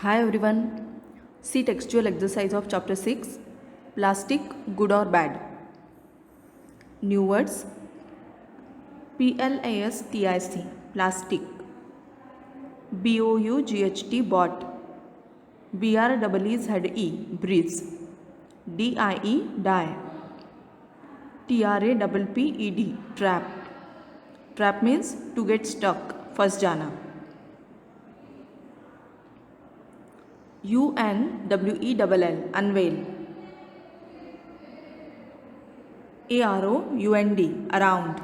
Hi everyone. See textual exercise of chapter 6 Plastic Good or Bad. New words PLASTIC Plastic, BOUGHT Bought, BREEZE Breeze, DIE Die, TRAPPED Trap. Trap means to get stuck, फंस जाना. UNWELL Unveil, AROUND Around,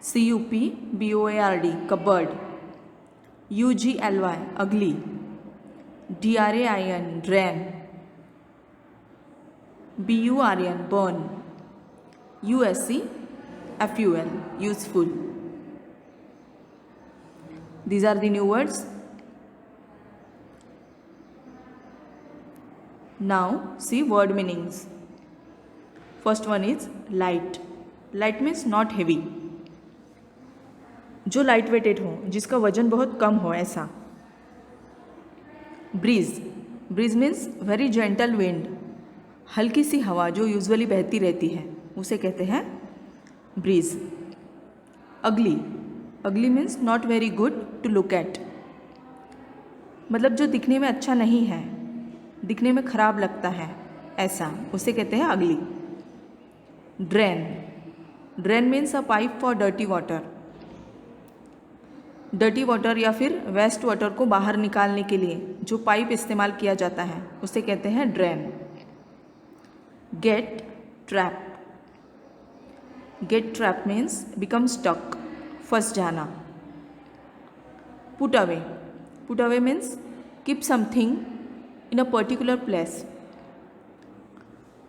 CUPBOARD Cupboard, UGLY Ugly, DRAIN Drain, BURN Burn, USC FUL Useful. These are the new words. Now see word meanings. First one is light. Light means not heavy. जो light weighted हो, जिसका वजन बहुत कम हो, ऐसा. Breeze. Breeze means very gentle wind. हल्की सी हवा जो यूजुअली बहती रहती है उसे कहते हैं breeze. Ugly. Ugly means not very good to look at. मतलब जो दिखने में अच्छा नहीं है, दिखने में खराब लगता है, ऐसा, उसे कहते हैं अगली. Drain. Drain means a pipe for dirty water. Dirty water या फिर वेस्ट वाटर को बाहर निकालने के लिए जो पाइप इस्तेमाल किया जाता है उसे कहते हैं drain. Get trap. Get trap means become stuck, फंस जाना. Put away. Put away means keep something in a particular place.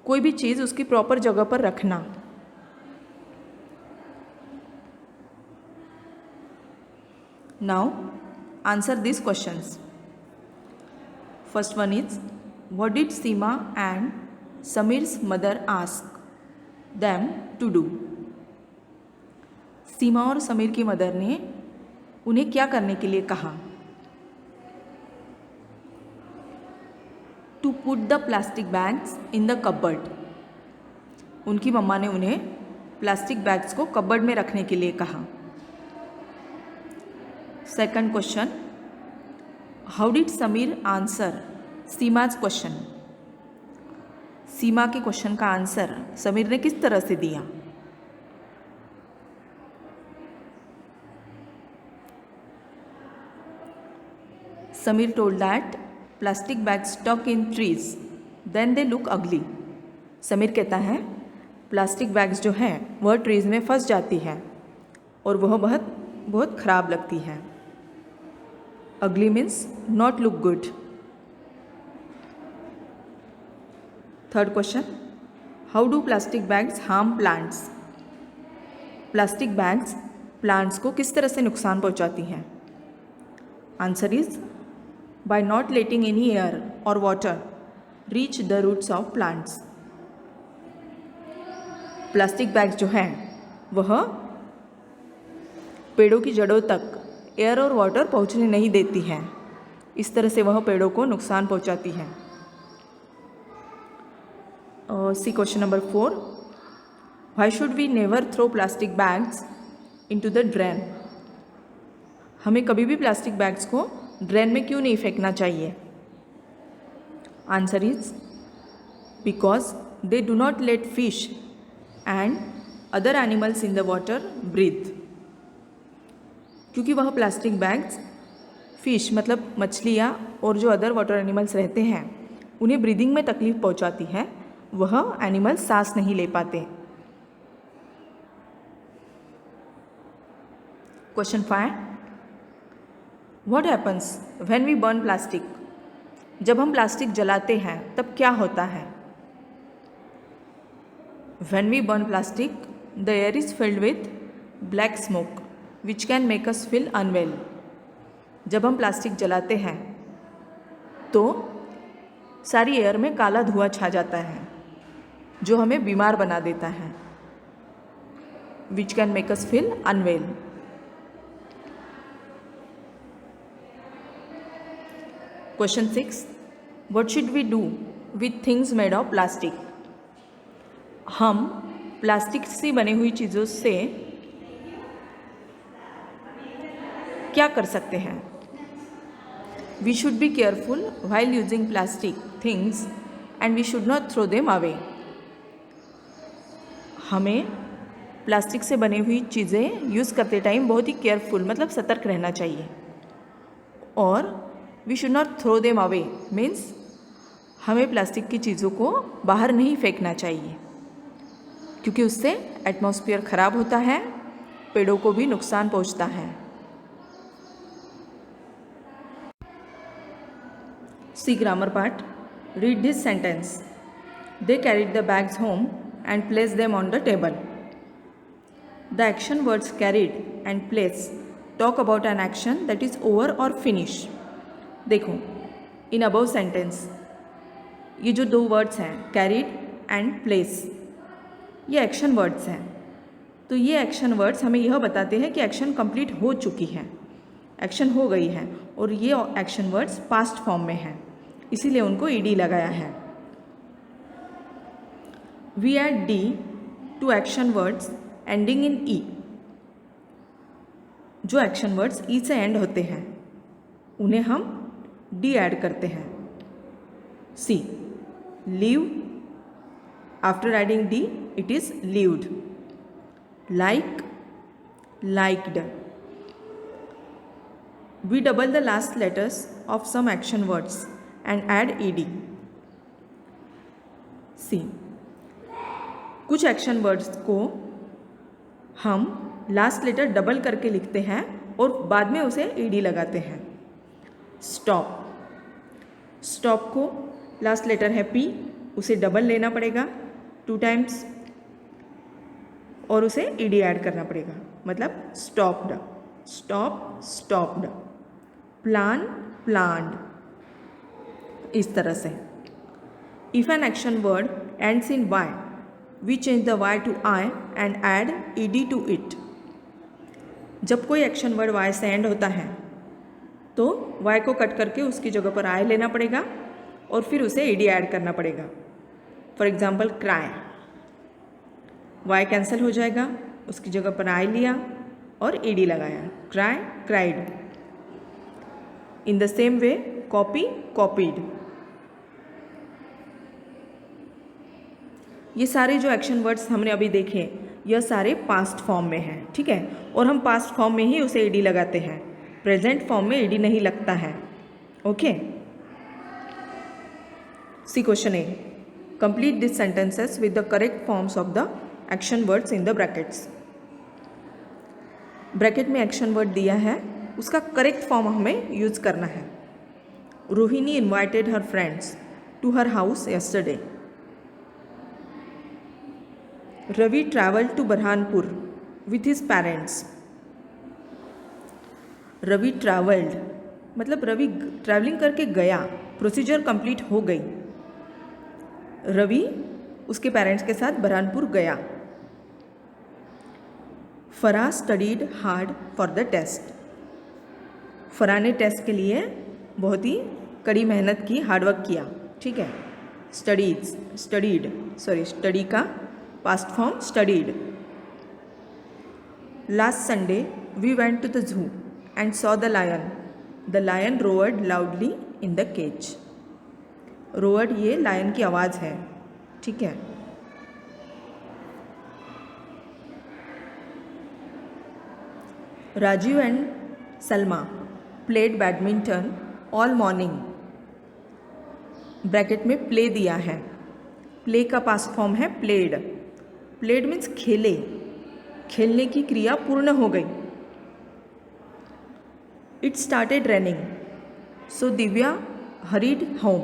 कोई भी चीज़ उसकी प्रॉपर जगह पर रखना. Now answer these questions. First one is, what did Seema and Samir's mother ask them to do? सीमा और समीर की मदर ने उन्हें क्या करने के लिए कहा? To put the plastic bags in the cupboard. उनकी मम्मा ने उन्हें प्लास्टिक बैग्स को कबर्ड में रखने के लिए कहा. Second question, how did Samir answer Sima's question? सीमा के क्वेश्चन का आंसर समीर ने किस तरह से दिया? Samir told that plastic bags stuck in trees, then they look ugly. Sameer कहता है प्लास्टिक बैग्स जो हैं वह ट्रीज में फंस जाती है और वह बहुत खराब लगती है. Ugly means not look good. Third question, how do plastic bags harm plants? Plastic bags plants को किस तरह से नुकसान पहुंचाती हैं? Answer is by not letting any air or water reach the roots of plants. Plastic bags जो हैं वह पेड़ों की जड़ों तक एयर और वाटर पहुंचने नहीं देती हैं. इस तरह से वह पेड़ों को नुकसान पहुंचाती है. C question number 4, why should we never throw plastic bags into the drain? हमें कभी भी प्लास्टिक बैग्स को ड्रेन में क्यों नहीं फेंकना चाहिए? Answer is because they do not let fish and other animals in the water breathe. क्योंकि वह प्लास्टिक बैग्स फिश मतलब मछलियाँ और जो अदर वाटर एनिमल्स रहते हैं उन्हें ब्रीदिंग में तकलीफ पहुँचाती है. वह एनिमल्स सांस नहीं ले पाते. Question 5, what happens when we burn plastic? जब हम प्लास्टिक जलाते हैं तब क्या होता है? When we burn plastic the air is filled with black smoke which can make us feel unwell. जब हम प्लास्टिक जलाते हैं तो सारी एयर में काला धुआं छा जाता है जो हमें बीमार बना देता है. which can make us feel unwell. Question 6, what should we do with things made of plastic? हम प्लास्टिक से बनी हुई चीज़ों से क्या कर सकते हैं? We should be careful while using plastic things and we should not throw them away. हमें प्लास्टिक से बनी हुई चीज़ें यूज़ करते टाइम बहुत ही केयरफुल मतलब सतर्क रहना चाहिए. और we should not throw them away means हमें प्लास्टिक की चीज़ों को बाहर नहीं फेंकना चाहिए, क्योंकि उससे एटमॉस्फेयर ख़राब होता है, पेड़ों को भी नुकसान पहुंचता है. C grammar part. Read this sentence. They carried the bags home and place them on the table. The action words carried and place talk about an action that is over or finish. देखो, in above sentence ये जो दो words हैं carried and place, ये action words हैं. तो ये action words हमें यह बताते हैं कि एक्शन कंप्लीट हो चुकी है, एक्शन हो गई है, और ये एक्शन वर्ड्स पास्ट फॉर्म में हैं, इसीलिए उनको ईडी लगाया है. We add D to action words ending in E. जो एक्शन वर्ड्स E से एंड होते हैं उन्हें हम D ऐड करते हैं. C. Leave. After adding D, it is lived. Like, liked. We double the last letters of some action words and add ED. C. कुछ action words को हम लास्ट लेटर डबल करके लिखते हैं और बाद में उसे ईडी लगाते हैं. स्टॉप. स्टॉप को लास्ट लेटर है पी, उसे डबल लेना पड़ेगा 2 टाइम्स और उसे ईडी ऐड करना पड़ेगा, मतलब stopped, stop, stopped. Plan, planned. इस तरह से. If an action word ends in Y, we change the y to I and add ed to it. जब कोई एक्शन वर्ड y से एंड होता है तो y को कट करके उसकी जगह पर I लेना पड़ेगा और फिर उसे ed ऐड करना पड़ेगा. For example cry, y cancel हो जाएगा, उसकी जगह पर I लिया और ed लगाया, cry, cried. In the same way copy, copied. ये सारे जो एक्शन वर्ड्स हमने अभी देखे यह सारे पास्ट फॉर्म में हैं, ठीक है, और हम पास्ट फॉर्म में ही उसे ईडी लगाते हैं, प्रेजेंट फॉर्म में ईडी नहीं लगता है. Okay. C question A. Complete this sentences with the correct forms of the action words in the brackets. Bracket में एक्शन वर्ड दिया है, उसका करेक्ट फॉर्म हमें यूज करना है. Rohini invited her friends to her house yesterday. Ravi travelled to Burhanpur with his parents. Ravi travelled मतलब Ravi travelling करके गया, प्रोसीजर कंप्लीट हो गई. रवि उसके पेरेंट्स के साथ बुरहानपुर गया. Farah studied hard for the test. Farah ने टेस्ट के लिए बहुत ही कड़ी मेहनत की, हार्डवर्क किया, ठीक है. स्टडी का past form studied. Last Sunday we went to the zoo and saw the lion. The lion roared loudly in the cage. Roared ये लायन की आवाज़ है, ठीक है. Rajiv and Salma played badminton all morning. Bracket में प्ले दिया है. प्ले का पास्ट फॉर्म है प्लेड. प्लेड मीन्स खेले, खेलने की क्रिया पूर्ण हो गई. It started raining so Divya hurried home.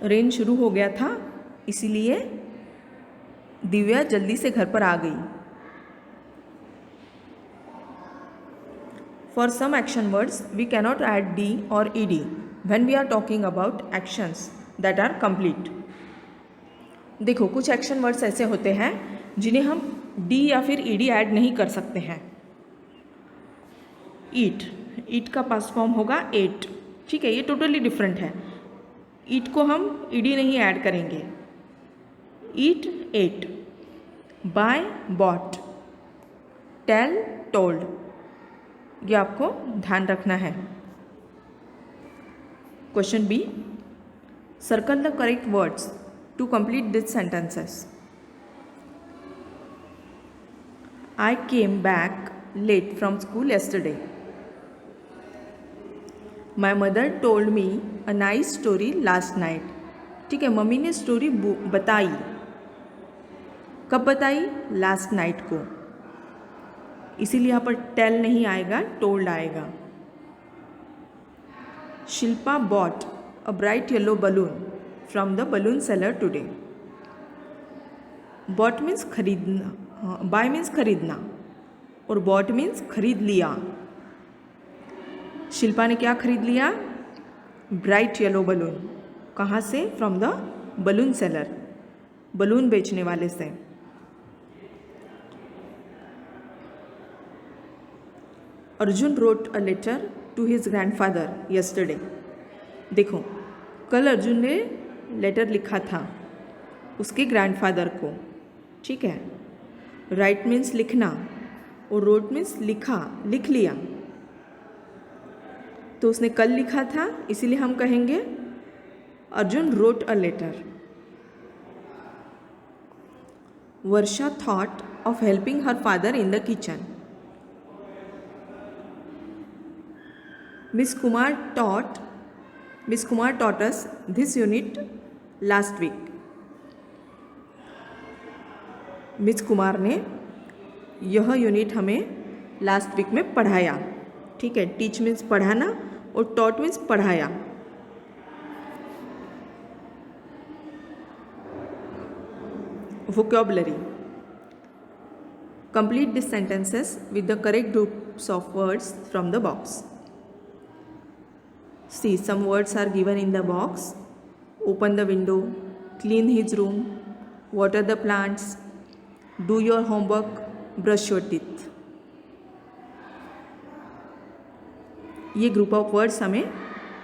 Rain शुरू हो गया था इसीलिए दिव्या जल्दी से घर पर आ गई. For some action words we cannot add D और ED when we are talking about actions that are complete. देखो, कुछ एक्शन वर्ड्स ऐसे होते हैं जिन्हें हम डी या फिर ईडी ऐड नहीं कर सकते हैं. ईट ईट का पास्ट फॉर्म होगा एट, ठीक है, ये टोटली डिफरेंट है। ईट को हम ईडी नहीं ऐड करेंगे। Eat ate, buy bought, tell told, ये आपको ध्यान रखना है। Question B, circle the correct words to complete this sentences. I came back late from school yesterday. My mother told me a nice story last night. ठीक है, mummy ने story बताई। कब बताई? लास्ट नाइट को, इसीलिए यहाँ पर टेल नहीं आएगा, टोल्ड आएगा। Shilpa bought a bright yellow balloon from the balloon seller today. Bought means खरीदना, बाय मीन्स खरीदना, और बॉट मीन्स खरीद लिया। शिल्पा ने क्या खरीद लिया? Bright yellow balloon. कहाँ से? From the balloon seller, balloon बेचने वाले से। Arjun wrote a letter to his grandfather yesterday. देखो, कल अर्जुन ने लेटर लिखा था उसके ग्रैंडफादर को, ठीक है। राइट मीन्स लिखना और रोट मीन्स लिखा, लिख लिया। तो उसने कल लिखा था, इसीलिए हम कहेंगे Arjun wrote a letter. Varsha thought of helping her father in the kitchen. Miss Kumar taught us this unit last week. Miss Kumar ने यह यूनिट हमें लास्ट वीक में पढ़ाया, ठीक है। टीच मीन्स पढ़ाना और टॉट मीन्स पढ़ाया। Vocabulary, complete this sentences with the correct groups of words from the box. See, some words are given in the box. Open the window, clean his room, water the plants, do your homework, brush your teeth. ये group of words हमें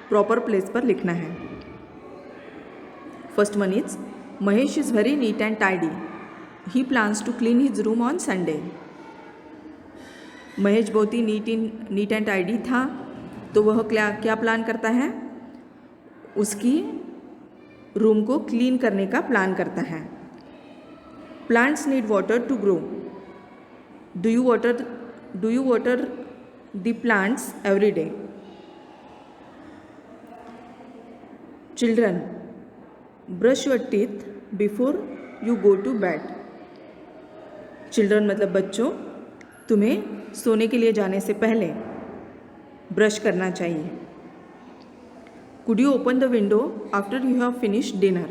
proper place पर लिखना है। First one is, Mahesh is very neat and tidy, he plans to clean his room on Sunday. Mahesh बहुत ही NEET and tidy था, तो वह क्या प्लान करता है? उसकी रूम को क्लीन करने का प्लान करता है। Plants need water to grow, do you water the plants every day. Children, brush your teeth before you go to bed. Children मतलब बच्चों, तुम्हें सोने के लिए जाने से पहले ब्रश करना चाहिए। Could you open the window after you have finish dinner.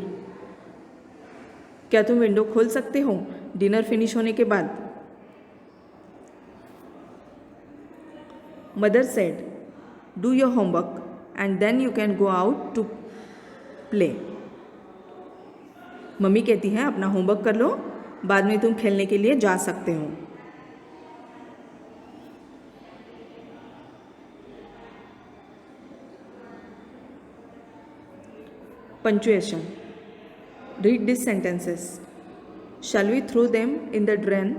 क्या तुम विंडो खोल सकते हो डिनर फिनिश होने के बाद। Mother said, do your homework and then you can go out to play. Mummy कहती हैं अपना होमवर्क कर लो, बाद में तुम खेलने के लिए जा सकते हो। Punctuation. Read these sentences. Shall we throw them in the drain?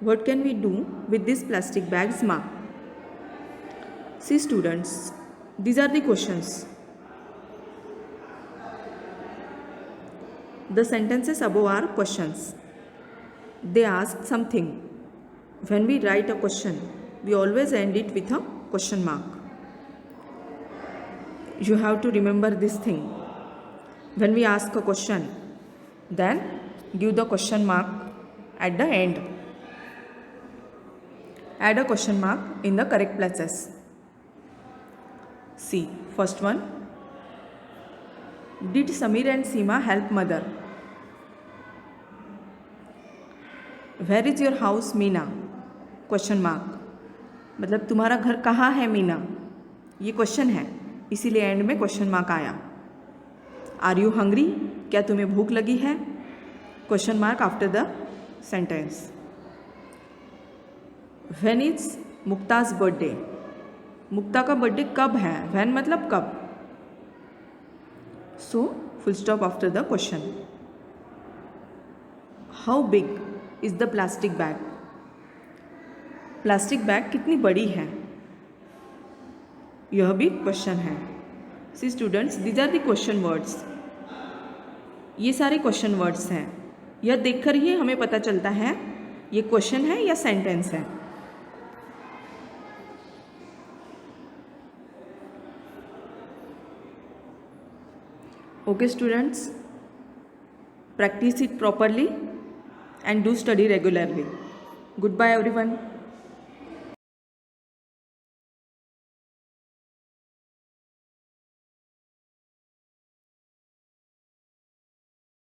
What can we do with these plastic bags, Ma? See students, these are the questions. The sentences above are questions. They ask something. When we write a question, we always end it with a question mark. You have to remember this thing. When we ask a question, then give the question mark at the end. Add a question mark in the correct places. See, first one. Did Samir and Seema help mother? Where is your house, Meena? Question mark. मतलब तुम्हारा घर कहाँ है मीना, ये question है, इसीलिए end में question mark आया। आर यू हंग्री, क्या तुम्हें भूख लगी है? Question mark after the sentence. When is Mukta's birthday, Mukta का बर्थडे कब है, व्हेन मतलब कब. So full stop after the question. How big is the plastic bag, plastic bag कितनी बड़ी है, यह भी क्वेश्चन है. See students, these are the question words. ये सारे क्वेश्चन वर्ड्स हैं. यह देखकर ही हमें पता चलता है ये क्वेश्चन है या सेंटेंस है. Okay students, practice it properly and do study regularly. Goodbye everyone.